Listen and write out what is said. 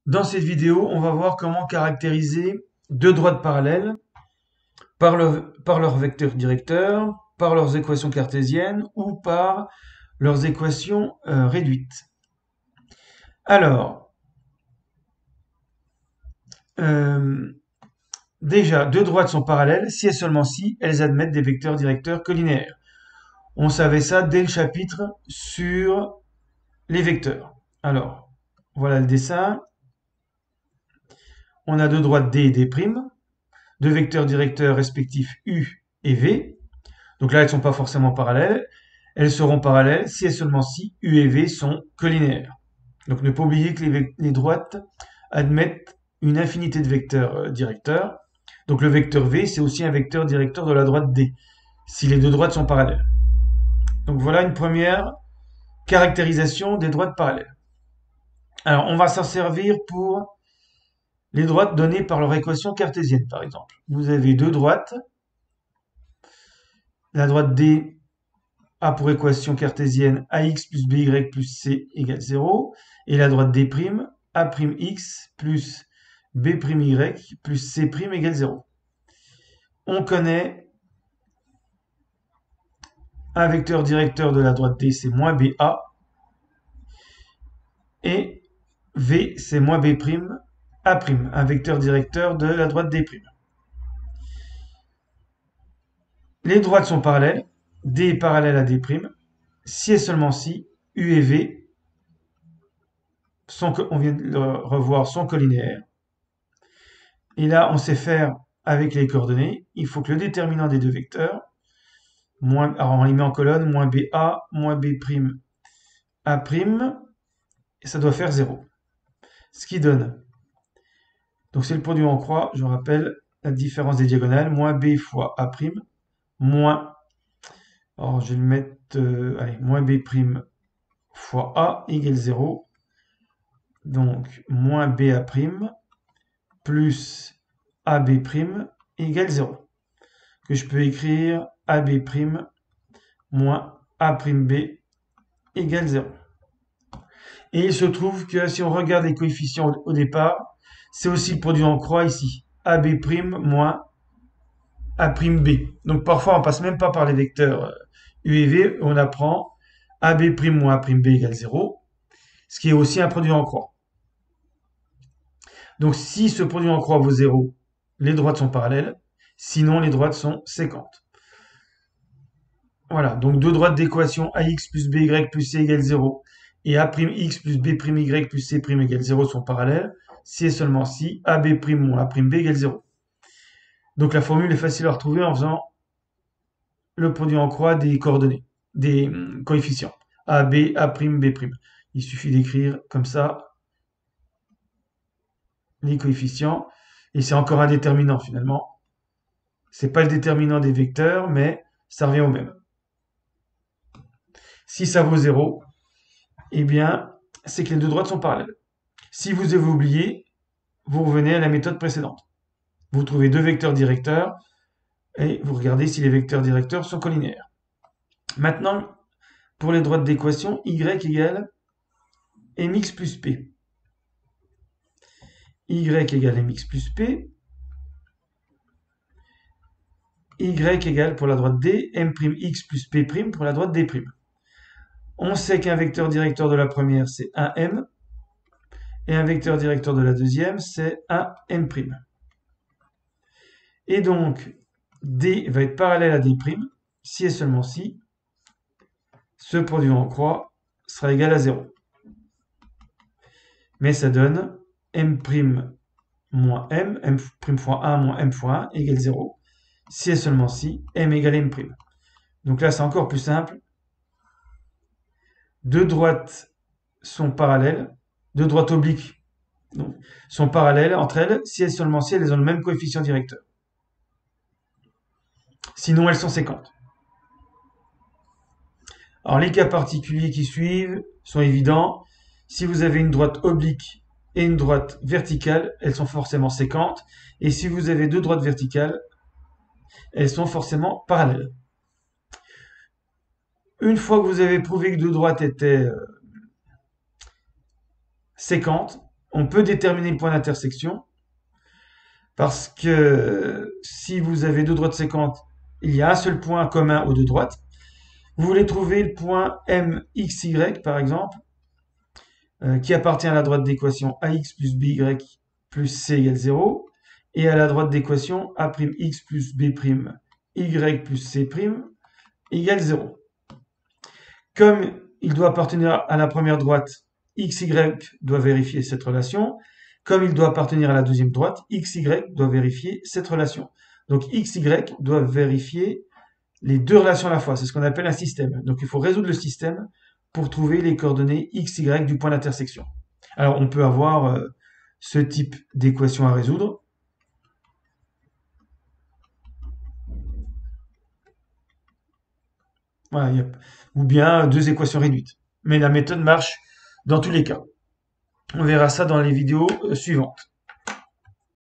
Dans cette vidéo, on va voir comment caractériser deux droites parallèles par leur vecteur directeur, par leurs équations cartésiennes ou par leurs équations réduites. Alors, euh, déjà, deux droites sont parallèles si et seulement si elles admettent des vecteurs directeurs collinéaires. On savait ça dès le chapitre sur les vecteurs. Alors, voilà le dessin. On a deux droites D et D', deux vecteurs directeurs respectifs U et V. Donc là, elles ne sont pas forcément parallèles. Elles seront parallèles si et seulement si U et V sont collinéaires. Donc ne pas oublier que les droites admettent une infinité de vecteurs directeurs. Donc le vecteur V, c'est aussi un vecteur directeur de la droite D, si les deux droites sont parallèles. Donc voilà une première caractérisation des droites parallèles. Alors on va s'en servir pour les droites données par leur équation cartésienne, par exemple. Vous avez deux droites. La droite D a pour équation cartésienne ax plus by plus c égale 0. Et la droite D', a'x plus b'y plus c' égale 0. On connaît un vecteur directeur de la droite D, c'est moins BA. Et V, c'est moins B', A', un vecteur directeur de la droite D'. Les droites sont parallèles. D est parallèle à D', si et seulement si U et V, on vient de le revoir, sont collinéaires. Et là, on sait faire avec les coordonnées. Il faut que le déterminant des deux vecteurs, alors on les met en colonne, moins BA, moins B', A', et ça doit faire 0. Ce qui donne, donc c'est le produit en croix, je rappelle la différence des diagonales, moins B fois A', moins, alors je vais le mettre, allez, moins B' fois A égale 0. Donc, moins BA' plus AB' égale 0. Que je peux écrire AB' moins A'b égale 0. Et il se trouve que si on regarde les coefficients au départ, c'est aussi le produit en croix ici. AB' moins A'b. Donc parfois on passe même pas par les vecteurs U et V, on apprend AB' moins A'b égale 0, ce qui est aussi un produit en croix. Donc si ce produit en croix vaut 0, les droites sont parallèles, sinon les droites sont séquentes. Voilà, donc deux droites d'équation AX plus BY plus C égale 0 et A'X plus B'Y plus C' égale 0 sont parallèles, si et seulement si AB' moins A'b égale 0. Donc la formule est facile à retrouver en faisant le produit en croix des coordonnées, des coefficients. AB, A', B'. Il suffit d'écrire comme ça les coefficients, et c'est encore un déterminant finalement. C'est pas le déterminant des vecteurs, mais ça revient au même. Si ça vaut 0, eh bien, c'est que les deux droites sont parallèles. Si vous avez oublié, vous revenez à la méthode précédente. Vous trouvez deux vecteurs directeurs et vous regardez si les vecteurs directeurs sont collinéaires. Maintenant, pour les droites d'équation, y égale mx plus p. Y égale mx plus p. Y égale pour la droite D, m'x plus p' pour la droite D'. On sait qu'un vecteur directeur de la première, c'est 1m, et un vecteur directeur de la deuxième, c'est 1m'. Et donc, D va être parallèle à D', si et seulement si ce produit en croix sera égal à 0. Mais ça donne M' moins M, M' fois 1 moins M fois 1 égale 0, si et seulement si M égale M'. Donc là, c'est encore plus simple. Deux droites sont parallèles, deux droites obliques donc, sont parallèles entre elles, si et seulement si elles ont le même coefficient directeur. Sinon, elles sont séquentes. Alors, les cas particuliers qui suivent sont évidents. Si vous avez une droite oblique et une droite verticale, elles sont forcément séquentes. Et si vous avez deux droites verticales, elles sont forcément parallèles. Une fois que vous avez prouvé que deux droites étaient séquentes, on peut déterminer le point d'intersection parce que si vous avez deux droites séquentes, il y a un seul point commun aux deux droites. Vous voulez trouver le point MXY, par exemple, qui appartient à la droite d'équation AX plus BY plus C égale 0, et à la droite d'équation A'X plus B' Y plus C' égale 0. Comme il doit appartenir à la première droite, XY doit vérifier cette relation. Comme il doit appartenir à la deuxième droite, XY doit vérifier cette relation. Donc XY doit vérifier les deux relations à la fois. C'est ce qu'on appelle un système. Donc il faut résoudre le système pour trouver les coordonnées XY du point d'intersection. Alors on peut avoir ce type d'équation à résoudre. Voilà, ou bien deux équations réduites. Mais la méthode marche dans tous les cas. On verra ça dans les vidéos suivantes.